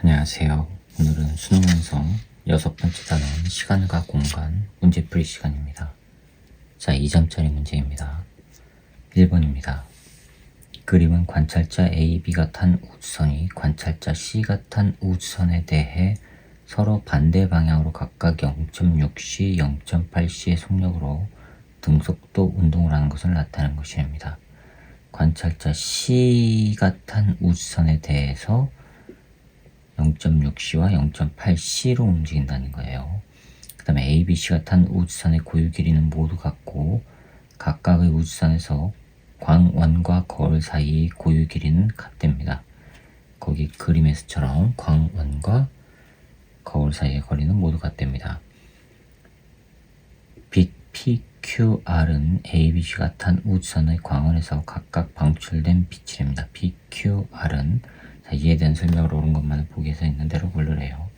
안녕하세요. 오늘은 수능 완성 6번째 단원 시간과 공간 문제풀이 시간입니다. 자, 2점짜리 문제입니다. 1번입니다. 그림은 관찰자 A, B가 탄 우주선이 관찰자 C가 탄 우주선에 대해 서로 반대 방향으로 각각 0.6C, 0.8C의 속력으로 등속도 운동을 하는 것을 나타내는 것입니다. 관찰자 C가 탄 우주선에 대해서 0.6C와 0.8C로 움직인다는 거예요. 그 다음에 A, B, C가 탄 우주선의 고유 길이는 모두 같고 각각의 우주선에서 광원과 거울 사이의 고유 길이는 같답니다. 거기 그림에서처럼 광원과 거울 사이의 거리는 모두 같답니다. 빛 PQR은 A, B, C가 탄 우주선의 광원에서 각각 방출된 빛이랍니다. PQR은 이에 대한 설명을 옳은 것만을 보기에서 있는 대로 고르래요.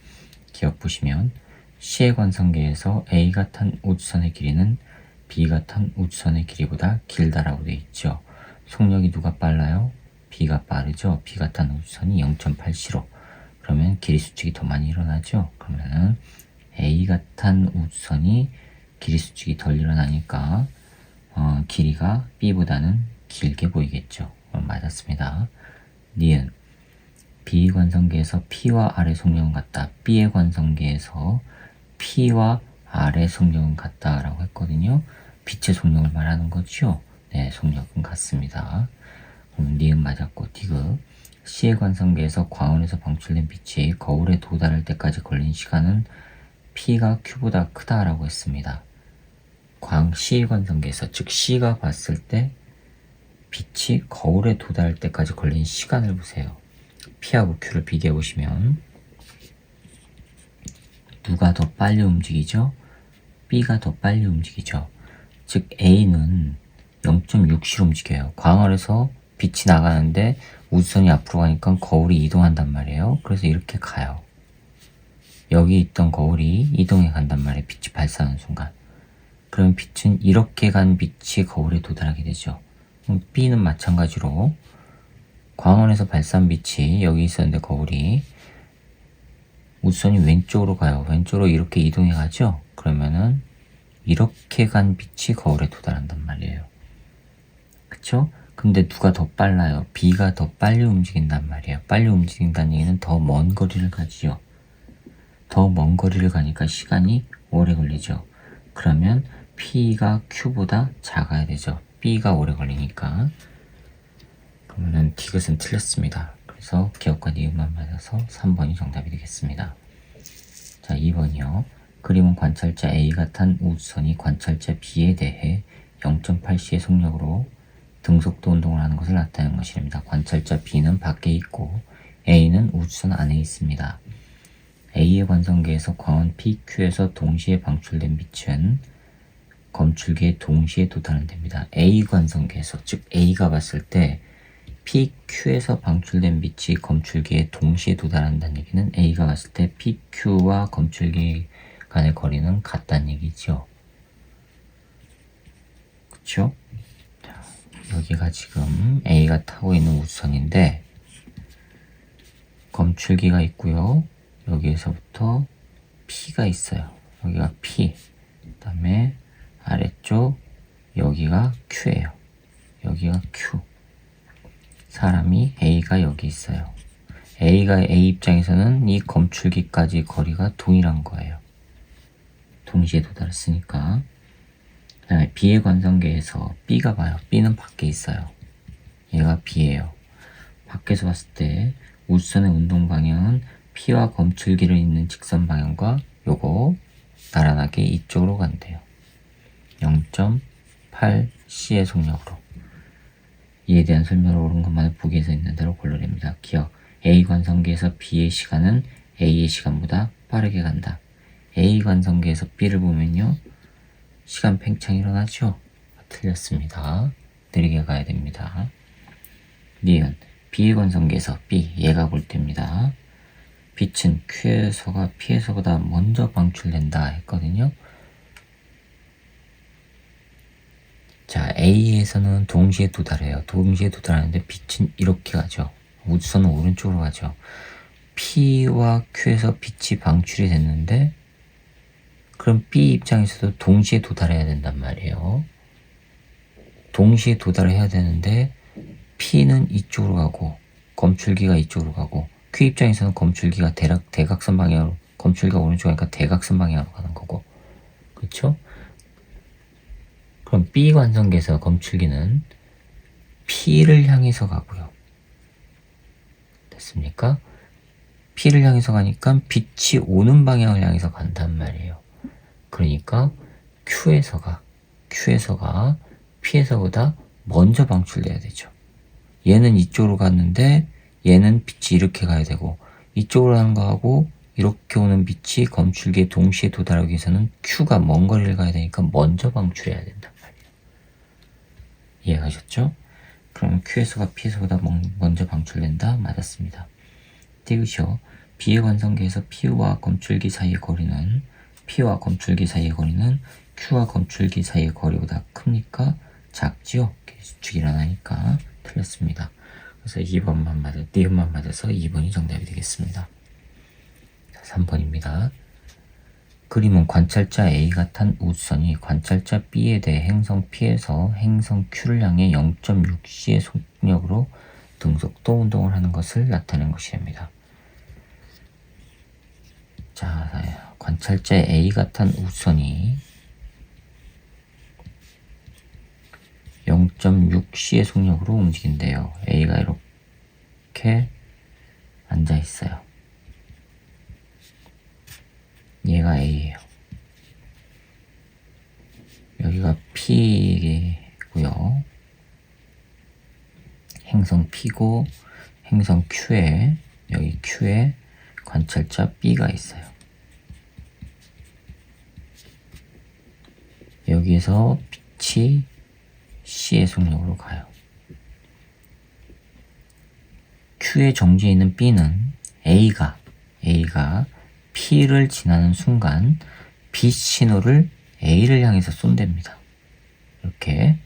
기억 보시면 C의 관성계에서 A가 탄 우주선의 길이는 B가 탄 우주선의 길이보다 길다라고 되어 있죠. 속력이 누가 빨라요? B가 빠르죠. B가 탄 우주선이 0.8C로. 그러면 길이 수축이 더 많이 일어나죠. 그러면 A가 탄 우주선이 길이 수축이 덜 일어나니까 길이가 B보다는 길게 보이겠죠. 그럼 맞았습니다. 니은 B 관성계에서 P와 R의 속력은 같다. B의 관성계에서 P와 R의 속력은 같다라고 했거든요. 빛의 속력을 말하는 거죠. 네, 속력은 같습니다. 그럼 니은 맞았고 디귿. C의 관성계에서 광원에서 방출된 빛이 거울에 도달할 때까지 걸린 시간은 P가 Q보다 크다라고 했습니다. C의 관성계에서 즉 C가 봤을 때 빛이 거울에 도달할 때까지 걸린 시간을 보세요. P하고 Q를 비교해 보시면 누가 더 빨리 움직이죠? B가 더 빨리 움직이죠. 즉 A는 0.6C로 움직여요. 광원에서 빛이 나가는데 우주선이 앞으로 가니까 거울이 이동한단 말이에요. 그래서 이렇게 가요. 여기 있던 거울이 이동해 간단 말이에요. 빛이 발사하는 순간. 그럼 빛은 이렇게 간 빛이 거울에 도달하게 되죠. 그럼 B는 마찬가지로 광원에서 발사한 빛이 여기 있었는데 거울이 우주선이 왼쪽으로 가요. 왼쪽으로 이렇게 이동해 가죠. 그러면은 이렇게 간 빛이 거울에 도달한단 말이에요. 그쵸? 근데 누가 더 빨라요? B가 더 빨리 움직인단 말이에요. 빨리 움직인다는 얘기는 더 먼 거리를 가지요. 더 먼 거리를 가니까 시간이 오래 걸리죠. 그러면 P가 Q보다 작아야 되죠. B가 오래 걸리니까. 그러면 디귿은 틀렸습니다. 그래서 기억과 니은만 맞아서 3번이 정답이 되겠습니다. 자, 2번이요. 그림은 관찰자 A가 탄 우주선이 관찰자 B에 대해 0.8C의 속력으로 등속도 운동을 하는 것을 나타내는 것입니다. 관찰자 B는 밖에 있고 A는 우주선 안에 있습니다. A의 관성계에서 광원 PQ에서 동시에 방출된 빛은 검출기에 동시에 도달은 됩니다. A 관성계에서 즉 A가 봤을 때 PQ에서 방출된 빛이 검출기에 동시에 도달한다는 얘기는 A가 봤을 때 PQ와 검출기 간의 거리는 같다는 얘기죠. 그쵸? 여기가 지금 A가 타고 있는 우주선인데 검출기가 있고요. 여기에서부터 P가 있어요. 여기가 P. 그 다음에 아래쪽 여기가 Q예요. 여기가 Q. 사람이 A가 여기 있어요. A가 A 입장에서는 이 검출기까지 거리가 동일한 거예요. 동시에 도달했으니까. 그 다음에 B의 관성계에서 B가 봐요. B는 밖에 있어요. 얘가 B예요. 밖에서 봤을 때 우주선의 운동 방향은 P와 검출기를 잇는 직선 방향과 요거 나란하게 이쪽으로 간대요. 0.8C의 속력으로. 이에 대한 설명을 옳은 것만을 보기에서 있는 대로 고르랍니다. 기억. A 관성계에서 B의 시간은 A의 시간보다 빠르게 간다. A 관성계에서 B를 보면요. 시간 팽창이 일어나죠? 틀렸습니다. 느리게 가야 됩니다. 니은. B의 관성계에서 B, 얘가 볼 때입니다. 빛은 Q에서가 P에서보다 먼저 방출된다 했거든요. 자, A에서는 동시에 도달해요. 동시에 도달하는데 빛은 이렇게 가죠. 우주선은 오른쪽으로 가죠. P와 Q에서 빛이 방출이 됐는데 그럼 B 입장에서도 동시에 도달해야 된단 말이에요. 동시에 도달해야 되는데 P는 이쪽으로 가고 검출기가 이쪽으로 가고 Q 입장에서는 검출기가 대각선 방향으로 검출기가 오른쪽 가니까 대각선 방향으로 가는 거고 그렇죠? 그럼 B 관성계에서 검출기는 P를 향해서 가고요. 됐습니까? P를 향해서 가니까 빛이 오는 방향을 향해서 간단 말이에요. 그러니까 Q에서가 P에서보다 먼저 방출돼야 되죠. 얘는 이쪽으로 갔는데 얘는 빛이 이렇게 가야 되고 이쪽으로 가는 거하고 이렇게 오는 빛이 검출기에 동시에 도달하기 위해서는 Q가 먼 거리를 가야 되니까 먼저 방출해야 된단 말이에요. 이해가셨죠? 그럼 Q에서가 P에서보다 먼저 방출된다? 맞았습니다. 디귿이요. B의 관성계에서 P와 검출기 사이의 거리는 Q와 검출기 사이의 거리보다 큽니까? 작지요? 수축이 일어나니까 틀렸습니다. 그래서 2번만 니은만 맞아서 2번이 정답이 되겠습니다. 자, 3번입니다. 그림은 관찰자 A가 탄 우주선이 관찰자 B에 대해 행성 P에서 행성 Q를 향해 0.6c의 속력으로 등속도 운동을 하는 것을 나타낸 것이랍니다. 자, 관찰자 A가 탄 우주선이 0.6c의 속력으로 움직인대요. A가 이렇게 앉아 있어요. 얘가 A예요. 여기가 P고요. 행성 P고 행성 Q에 여기 Q에 관찰자 B가 있어요. 여기에서 빛이 C의 속력으로 가요. Q의 정지에 있는 B는 A가 P를 지나는 순간 빛 신호를 A를 향해서 쏜답니다. 이렇게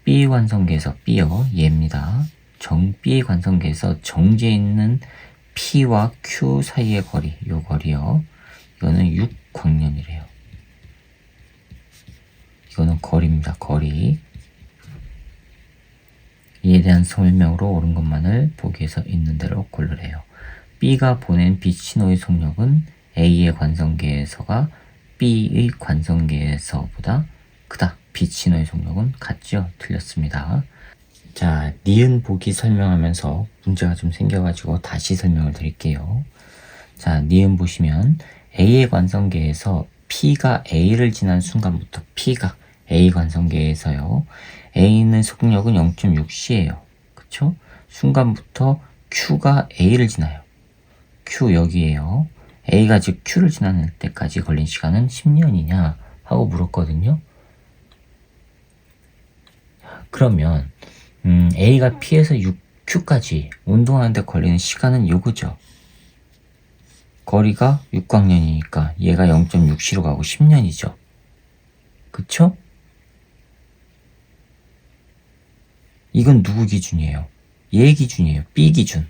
B 관성계에서 B요, 얘입니다. B의 관성계에서 정지에 있는 P와 Q 사이의 거리, 요 거리요. 이거는 6광년이래요. 이거는 거리입니다. 거리. 이에 대한 설명으로 옳은 것만을 보기에서 있는 대로 고르래요. B가 보낸 빛 신호의 속력은 A의 관성계에서가 B의 관성계에서보다 크다. 빛 신호의 속력은 같죠? 틀렸습니다. 자, 니은 보기 설명하면서 문제가 좀 생겨가지고 다시 설명을 드릴게요. 자, 니은 보시면 A의 관성계에서 P가 A를 지난 순간부터 P가 A 관성계에서요. A는 속력은 0.6c예요. 그쵸? 순간부터 Q가 A를 지나요. Q 여기에요. A가 즉 Q를 지나는 때까지 걸린 시간은 10년이냐 하고 물었거든요. 그러면 A가 P에서 6Q까지 운동하는데 걸리는 시간은 요거죠. 거리가 6광년이니까 얘가 0.6c로 가고 10년이죠. 그쵸? 이건 누구 기준이에요? 얘 기준이에요. B 기준.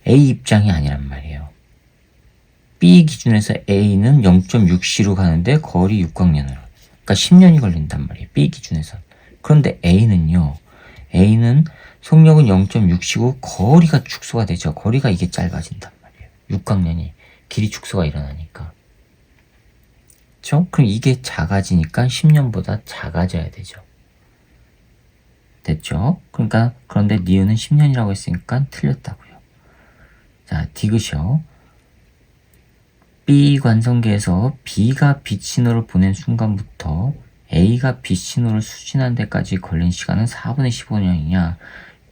A 입장이 아니란 말이에요. B 기준에서 A는 0.6c로 가는데 거리 6광년으로. 그러니까 10년이 걸린단 말이에요. B 기준에서. 그런데 A는요. A는 속력은 0.6c고 거리가 축소가 되죠. 거리가 이게 짧아진단 말이에요. 6광년이 길이 축소가 일어나니까. 그렇죠? 그럼 이게 작아지니까 10년보다 작아져야 되죠. 됐죠? 그러니까 그런데 니은은 10년이라고 했으니까 틀렸다고요. 자, 디귿이요. B 관성계에서 B가 빛 신호를 보낸 순간부터 A가 빛 신호를 수신한 데까지 걸린 시간은 4분의 15년이냐?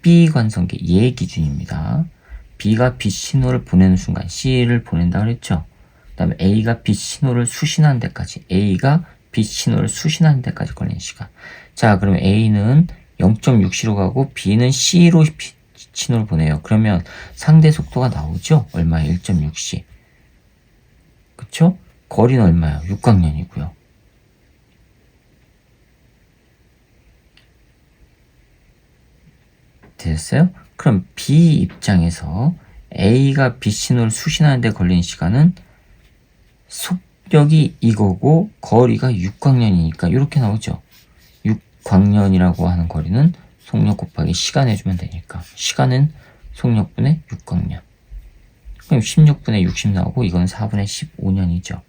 B 관성계 얘 기준입니다. B가 빛 신호를 보내는 순간 C를 보낸다 그랬죠? 그 다음에 A가 빛 신호를 수신한 데까지 걸린 시간. 자, 그럼 A는 0.6c로 가고 B는 C로 빛 신호를 보내요. 그러면 상대 속도가 나오죠? 얼마예요? 1.6c. 그쵸? 거리는 얼마예요? 6광년이고요. 되셨어요? 그럼 B 입장에서 A가 B 신호를 수신하는 데 걸리는 시간은 속력이 이거고 거리가 6광년이니까 이렇게 나오죠. 6광년이라고 하는 거리는 속력 곱하기 시간 해주면 되니까 시간은 속력분의 6광년. 그럼 16분의 60 나오고 이건 4분의 15년이죠.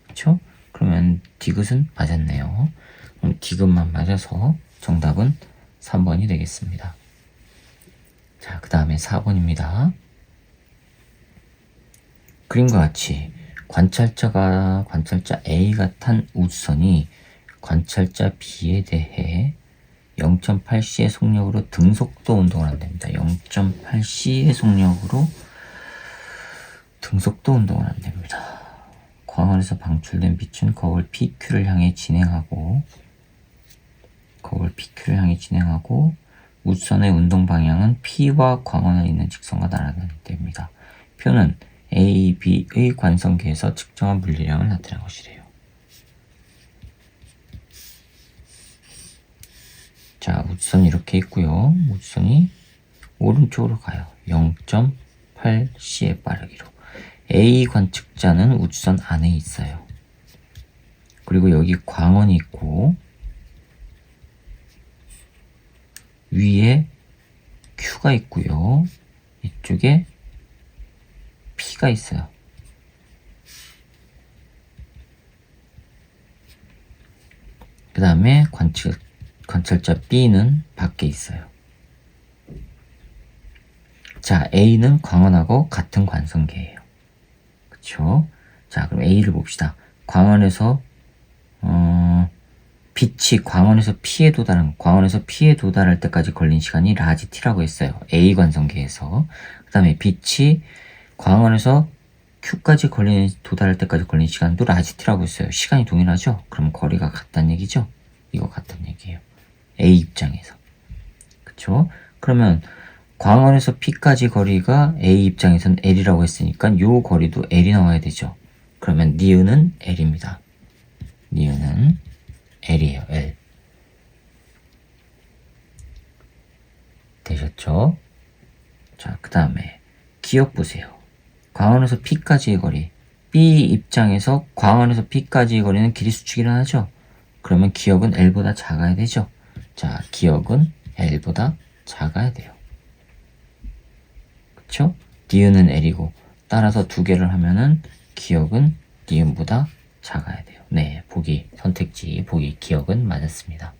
그렇죠? 그러면 디귿은 맞았네요. 그럼 디귿만 맞아서 정답은 3번이 되겠습니다. 자, 그 다음에 4번입니다. 그림과 같이 관찰자 A가 탄 우주선이 관찰자 B에 대해 0.8c의 속력으로 등속도 운동을 한답니다. 0.8c의 속력으로 등속도 운동을 한답니다. 광원에서 방출된 빛은 거울 PQ를 향해 진행하고 우주선의 운동 방향은 P와 광원에 있는 직선과 나란합니다. 표는 A, B의 관성계에서 측정한 물리량을 나타낸 것이래요. 자, 우주선이 이렇게 있고요. 우주선이 오른쪽으로 가요. 0.8c의 빠르기로. A 관측자는 우주선 안에 있어요. 그리고 여기 광원이 있고 위에 Q가 있고요. 이쪽에 P가 있어요. 그 다음에 관찰자 B는 밖에 있어요. 자, A는 광원하고 같은 관성계예요. 그쵸? 자, 그럼 A를 봅시다. 광원에서 빛이 광원에서 P에 도달할 때까지 걸린 시간이 라지 T라고 했어요. A 관성계에서. 그 다음에 빛이 광원에서 Q까지 도달할 때까지 걸린 시간도 라지 T라고 했어요. 시간이 동일하죠? 그럼 거리가 같다는 얘기죠? 이거 같다는 얘기예요. A 입장에서. 그쵸? 그러면 광원에서 P까지 거리가 A 입장에서는 L이라고 했으니까 요 거리도 L이 나와야 되죠. 그러면 니은은 L입니다. 니은은 L이에요. L. 되셨죠? 자, 그 다음에 기억 보세요. 광원에서 P까지의 거리. B 입장에서 광원에서 P까지의 거리는 길이 수축이라 하죠. 그러면 기억은 L보다 작아야 되죠. 자, 기억은 L보다 작아야 돼요. 그쵸? 니은은 L이고 따라서 두 개를 하면은 기억은 니은보다 작아야 돼요. 네, 선택지 보기 기억은 맞았습니다.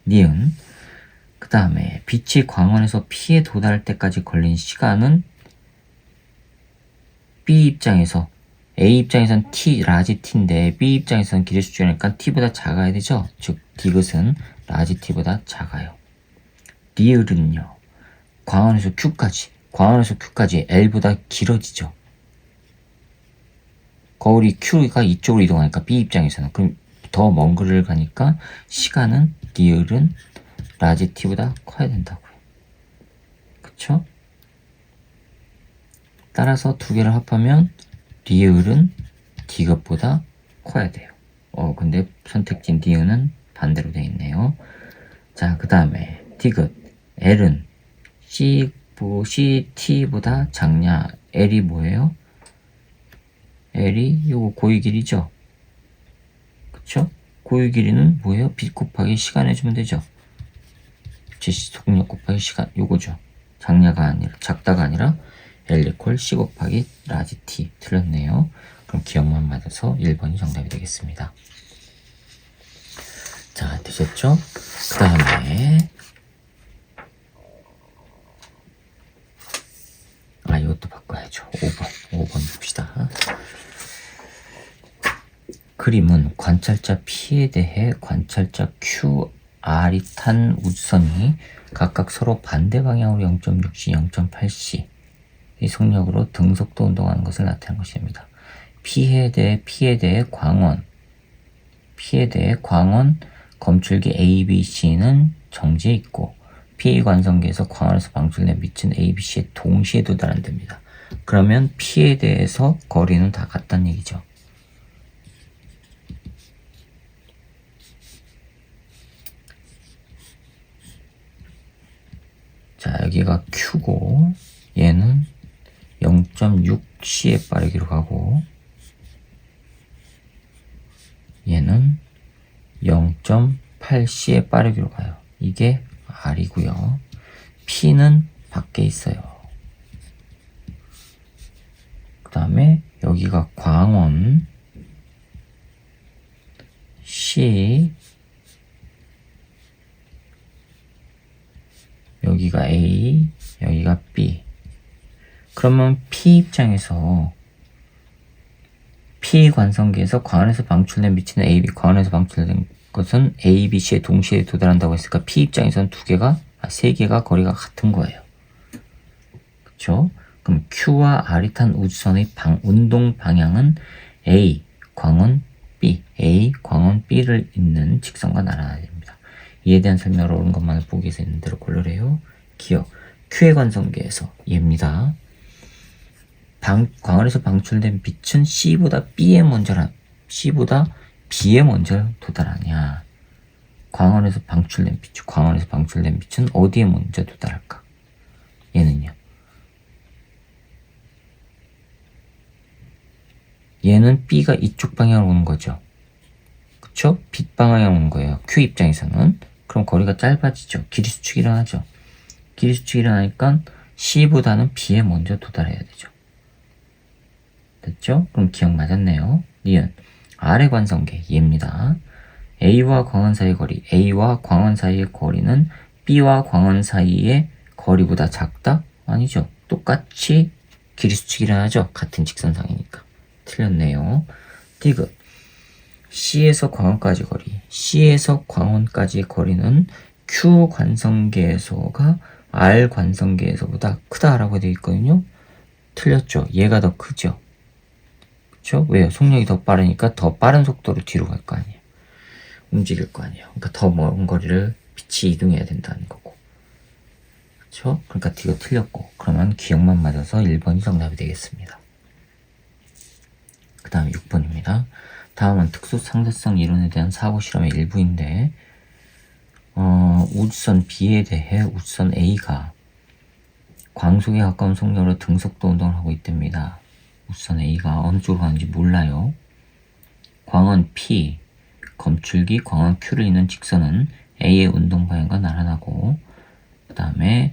니은. 그 다음에 빛이 광원에서 P에 도달할 때까지 걸린 시간은 B 입장에서 A 입장에선 T, 라지 T인데 B 입장에서는 길이 수축이니까 T보다 작아야 되죠? 즉 디귿은 라지 T보다 작아요. 리을은요. 광원에서 Q까지 L보다 길어지죠. 거울이 Q가 이쪽으로 이동하니까 B 입장에서는 그럼 더 먼 거리를 가니까 시간은 리을은 라지 T보다 커야 된다고요. 그쵸? 따라서 두 개를 합하면 리을은 디귿보다 커야 돼요. 근데 선택지 니은은 반대로 되어 있네요. 자, 그 다음에 디귿. L은 CT보다 작냐? L이 뭐예요? L이 요거 고유 길이죠? 그쵸? 고유 길이는 뭐예요? 빛 곱하기 시간 해주면 되죠? 속력 곱하기 시간, 요거죠. 작다가 아니라 L 이퀄 C 곱하기 라지 T. 틀렸네요. 그럼 기억만 맞아서 1번이 정답이 되겠습니다. 자, 되셨죠? 그 다음에 이것도 바꿔야죠. 5번 봅시다. 그림은 관찰자 P에 대해 관찰자 QR이 탄 우주선이 각각 서로 반대 방향으로 0.6c, 0.8c 이 속력으로 등속도 운동하는 것을 나타낸 것입니다. P에 대해 광원 검출기 A, B, C는 정지해 있고 P 관성계에서 광원에서 방출된 빛은 A, B, C에 동시에 도달한답니다. 그러면 P에 대해서 거리는 다 같다는 얘기죠. 자, 여기가 Q고 얘는 0.6C의 빠르기로 가고 얘는 0.8C의 빠르기로 가요. 이게 R이고요. P는 밖에 있어요. 그 다음에 여기가 광원 C, 여기가 A, 여기가 B. 그러면 P 입장에서 P 관성계에서 광원에서 방출된 빛은 AB, 광원에서 방출된 것은 A, B, C에 동시에 도달한다고 했으니까 P 입장에서는 세 개가 거리가 같은 거예요. 그쵸? 그럼 Q와 R이 탄 우주선의 운동 방향은 A, 광원 B, A, 광원 B를 잇는 직선과 나란하게 됩니다. 이에 대한 설명을 옳은 것만을 보기 위해서 있는 대로 고르래요. 기억, Q의 관성계에서 얘입니다. 광원에서 방출된 빛은 C보다 B에 먼저 도달하냐. 광원에서 방출된 빛은 어디에 먼저 도달할까? 얘는요. 얘는 B가 이쪽 방향으로 오는 거죠. 그쵸? 빛 방향으로 오는 거예요. Q 입장에서는. 그럼 거리가 짧아지죠. 길이 수축이 일어나죠. 길이 수축이 일어나니까 C보다는 B에 먼저 도달해야 되죠. 됐죠? 그럼 기억 맞았네요. 니은 R의 관성계 얘입니다. A와 광원 사이의 거리, A와 광원 사이의 거리는 B와 광원 사이의 거리보다 작다? 아니죠. 똑같이 길이 수축이 일어나죠. 같은 직선상이니까. 틀렸네요. 디귿 C에서 광원까지 거리, C에서 광원까지 거리는 Q 관성계에서가 R 관성계에서보다 크다라고 되어 있거든요. 틀렸죠. 얘가 더 크죠. 그쵸? 왜요? 속력이 더 빠르니까 더 빠른 속도로 뒤로 갈 거 아니에요. 움직일 거 아니에요. 그러니까 더 먼 거리를 빛이 이동해야 된다는 거고. 그쵸? 그러니까 D가 틀렸고, 그러면 기억만 맞아서 1번이 정답이 되겠습니다. 그 다음 6번입니다. 다음은 특수 상대성 이론에 대한 사고 실험의 일부인데, 우주선 B에 대해 우주선 A가 광속에 가까운 속력으로 등속도 운동을 하고 있답니다. 우주선 A가 어느 쪽으로 가는지 몰라요. 광원 P, 검출기 광원 Q를 잇는 직선은 A의 운동 방향과 나란하고, 그 다음에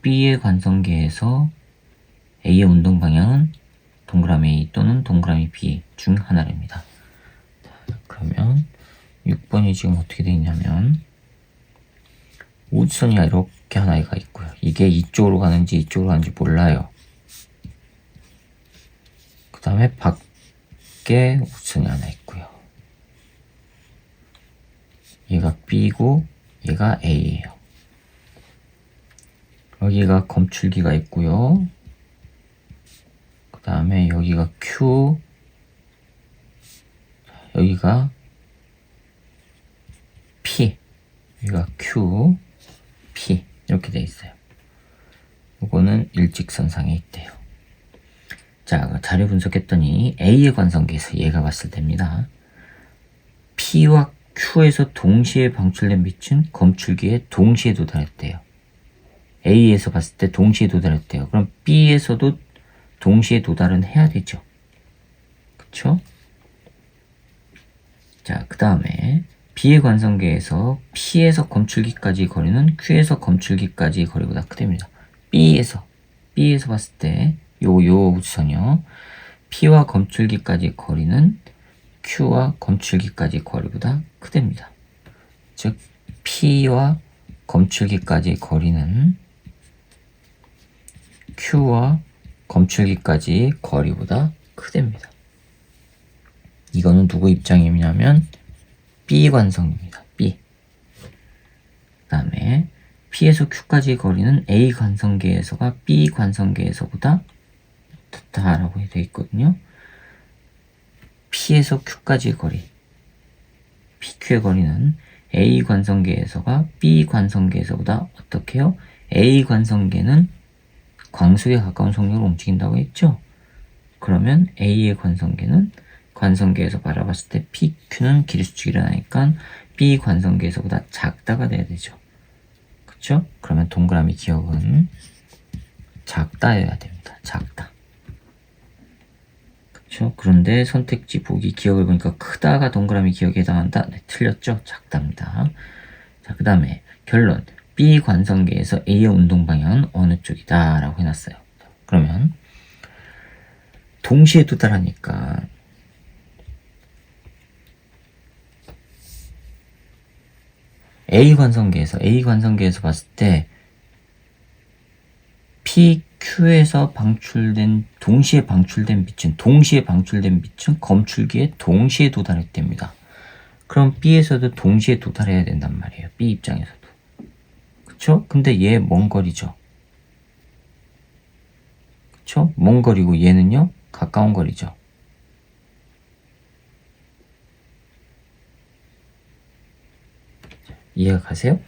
B의 관성계에서 A의 운동 방향은 동그라미 A 또는 동그라미 B 중 하나랍니다. 자, 그러면 6번이 지금 어떻게 되어 있냐면, 우주선이 이렇게 하나가 있고요. 이게 이쪽으로 가는지 이쪽으로 가는지 몰라요. 그 다음에 밖에 우주선이 하나 있고요. 얘가 B고 얘가 A예요. 여기가 검출기가 있고요. 그 다음에 여기가 Q, 여기가 P, 여기가 Q, P 이렇게 돼 있어요. 이거는 일직선상에 있대요. 자, 자료 분석했더니 A의 관성계에서 얘가 봤을 때입니다. P와 Q에서 동시에 방출된 빛은 검출기에 동시에 도달했대요. A에서 봤을 때 동시에 도달했대요. 그럼 B에서도 동시에 도달은 해야 되죠. 그쵸? 자, 그 다음에 B의 관성계에서 P에서 검출기까지 거리는 Q에서 검출기까지 거리보다 크답니다. B에서 봤을 때 요 우주선이요. P와 검출기까지 거리는 Q와 검출기까지 거리보다 크답니다. 즉 P와 검출기까지 거리는 Q와 검출기까지 거리보다 크답니다. 이거는 누구 입장이냐면 B 관성입니다. B. 그 다음에 P에서 Q까지 거리는 A 관성계에서가 B 관성계에서보다 크다라고 되어 있거든요. P에서 Q까지 거리, PQ의 거리는 A 관성계에서가 B 관성계에서보다 어떻게 해요? A 관성계는 광속에 가까운 속력으로 움직인다고 했죠? 그러면 A의 관성계는 관성계에서 바라봤을 때 PQ는 길이 수축이 일어나니까 B 관성계에서보다 작다가 돼야 되죠. 그쵸? 그러면 동그라미 기억은 작다여야 됩니다. 작다. 그쵸? 그런데 선택지 보기 기억을 보니까 크다가 동그라미 기억에 해당한다? 네, 틀렸죠? 작답니다. 자, 그 다음에 결론. B 관성계에서 A의 운동 방향은 어느 쪽이다? 라고 해놨어요. 그러면 동시에 도달하니까 A 관성계에서 봤을 때 PQ에서 동시에 방출된 빛은 검출기에 동시에 도달했답니다. 그럼 B에서도 동시에 도달해야 된단 말이에요. B 입장에서도. 그쵸? 근데 얘 먼 거리죠. 그쵸? 먼 거리고 얘는요? 가까운 거리죠. 이해가 가세요?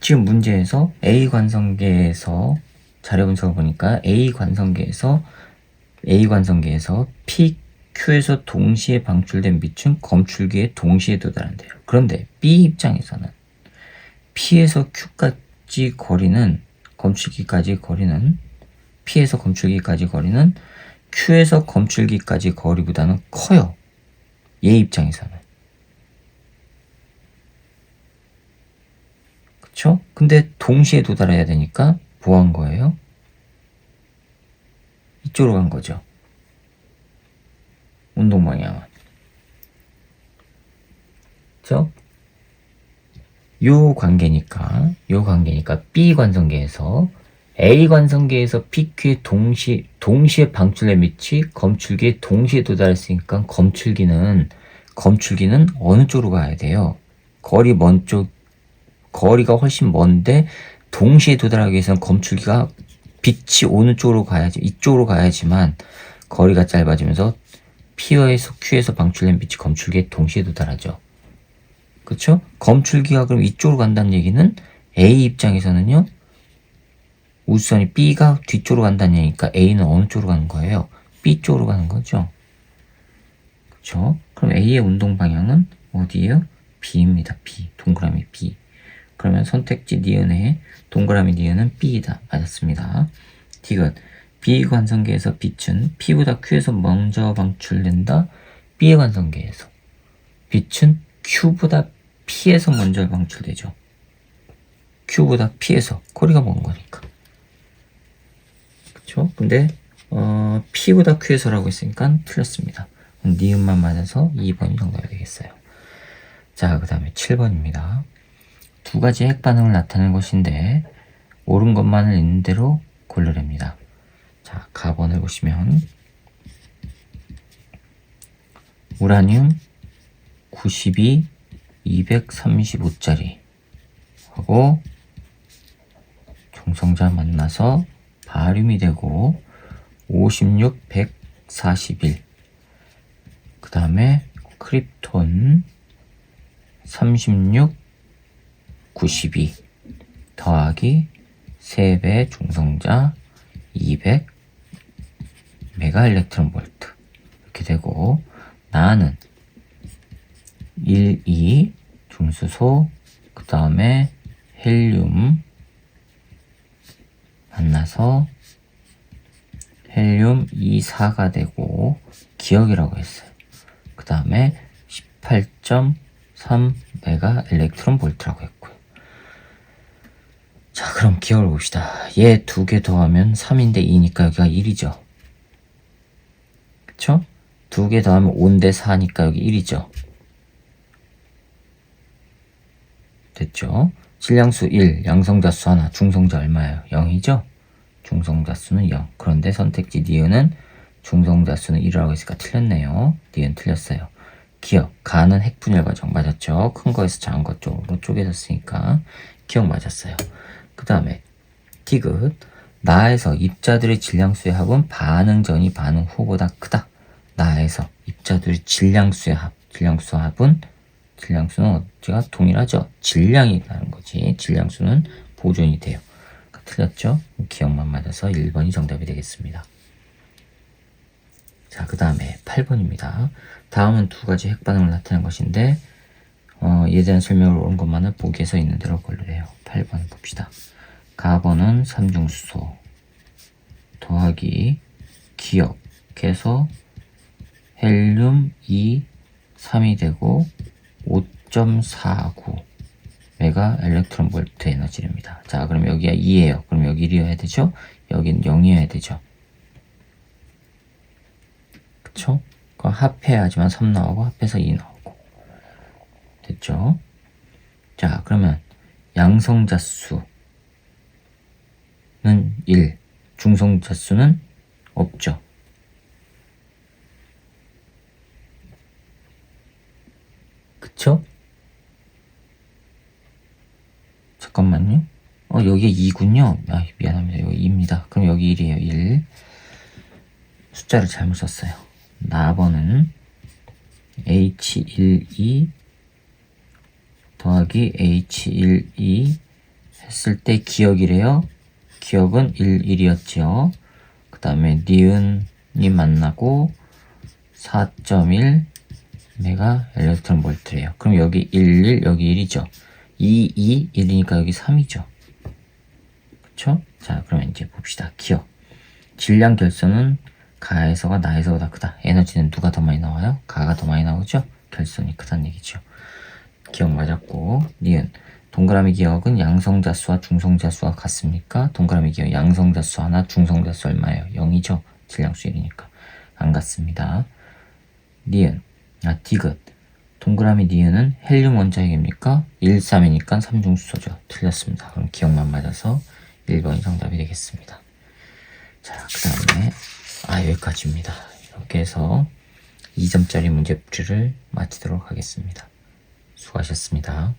지금 문제에서 A 관성계에서 자료 분석을 보니까 A 관성계에서 PQ에서 동시에 방출된 빛은 검출기에 동시에 도달한대요. 그런데 B 입장에서는 P에서 Q까지 거리는 검출기까지 거리는 P에서 검출기까지 거리는 Q에서 검출기까지 거리보다는 커요. 얘 입장에서는. 그쵸? 근데 동시에 도달해야 되니까 뭐 한 거예요? 이쪽으로 간 거죠. 운동 방향은. 그쵸? 요 관계니까 B 관성계에서 A 관성계에서 PQ에 동시에 방출된 빛이 검출기에 동시에 도달했으니까 검출기는 어느 쪽으로 가야 돼요? 거리가 훨씬 먼데 동시에 도달하기 위해서는 검출기가 빛이 오는 쪽으로 가야지, 이쪽으로 가야지만 거리가 짧아지면서 P에서 Q에서 방출된 빛이 검출기에 동시에 도달하죠. 그쵸? 검출기가 그럼 이쪽으로 간다는 얘기는 A 입장에서는요, 우주선이 B가 뒤쪽으로 간다는 얘기니까 A는 어느 쪽으로 가는 거예요? B 쪽으로 가는 거죠. 그쵸? 그럼 A의 운동 방향은 어디예요? B입니다. B. 동그라미 B. 그러면 선택지 니은에 동그라미 니은은 B이다. 맞았습니다. 디귿. B 관성계에서 빛은 P보다 Q에서 먼저 방출된다. B의 관성계에서 빛은 Q보다 P에서 먼저 방출되죠. Q보다 P에서 거리가 먼 거니까. 그쵸? 근데 P보다 Q에서라고 했으니까 틀렸습니다. 니은만 맞아서 2번이 정답이 되겠어요. 자, 그 다음에 7번입니다. 두 가지 핵 반응을 나타내는 것인데 옳은 것만을 있는 대로 고르랍니다. 자, 가번을 보시면 우라늄 92, 235짜리 하고 중성자 만나서 바륨이 되고 56, 141. 그 다음에 크립톤 36, 92 더하기 3배 중성자 200 메가 일렉트론 볼트 이렇게 되고, 나는 1, 2 중수소 그 다음에 헬륨 만나서 헬륨 2, 4가 되고 기억이라고 했어요. 그 다음에 18.3 메가 일렉트론 볼트라고 했고요. 자, 그럼 기억을 봅시다. 얘 두 개 더하면 3인데 2니까 여기가 1이죠. 그쵸? 두 개 더하면 5인데 4니까 여기 1이죠. 됐죠? 질량수 1, 양성자수 하나, 중성자 얼마예요? 0이죠? 중성자수는 0. 그런데 선택지 니은은 중성자수는 1이라고 했으니까 틀렸네요. 니은 틀렸어요. 기억, 가는 핵분열 과정 맞았죠? 큰 거에서 작은 거 쪽으로 쪼개졌으니까 기억 맞았어요. 그 다음에 디귿, 나에서 입자들의 질량수의 합은 반응 전이 반응 후보다 크다. 나에서 입자들의 질량수의 합, 질량수는 어디가 동일하죠? 질량이라는 거지. 질량수는 보존이 돼요. 틀렸죠? 기억만 맞아서 1번이 정답이 되겠습니다. 자, 그 다음에 8번입니다. 다음은 두 가지 핵반응을 나타낸 것인데 이에 대한 설명을 온 것만은 보기에서 있는 대로 고르래요. 8번 봅시다. 가번은 삼중수소 더하기 기억해서 헬륨 2, 3이 되고 5.49 메가 일렉트론 볼트 에너지입니다. 자, 그럼 여기가 2예요. 그럼 여기 1이어야 되죠? 여긴 0이어야 되죠. 그쵸? 그럼 합해야지만 3 나오고 합해서 2 나오고 됐죠? 자, 그러면 양성자수는 1, 중성자수는 없죠. 그쵸? 잠깐만요. 여기에 2군요. 아, 미안합니다. 여기 2입니다. 그럼 여기 1이에요. 1. 숫자를 잘못 썼어요. 나번은 H12 더하기 H12 했을 때 기억이래요. 기억은 1, 1이었죠. 그 다음에 니은이 만나고 4.1 메가 일렉트론 볼트래요. 그럼 여기 1, 1, 여기 1이죠. 2, 2, 1이니까 여기 3이죠. 그쵸? 자, 그러면 이제 봅시다. 기억. 질량 결선은 가에서가 나에서가 크다. 에너지는 누가 더 많이 나와요? 가가 더 많이 나오죠? 결선이 크다는 얘기죠. 기억 맞았고, 니은. 동그라미 기억은 양성자수와 중성자수와 같습니까? 동그라미 기억 양성자수 하나, 중성자수 얼마예요? 0이죠? 질량수 1이니까. 안 같습니다. 니은. 디귿. 동그라미 니은은 헬륨 원자핵입니까? 1, 3이니까 삼중수소죠. 틀렸습니다. 그럼 기억만 맞아서 1번이 정답이 되겠습니다. 자, 그 다음에 여기까지입니다. 이렇게 해서 2점짜리 문제풀이를 마치도록 하겠습니다. 수고하셨습니다.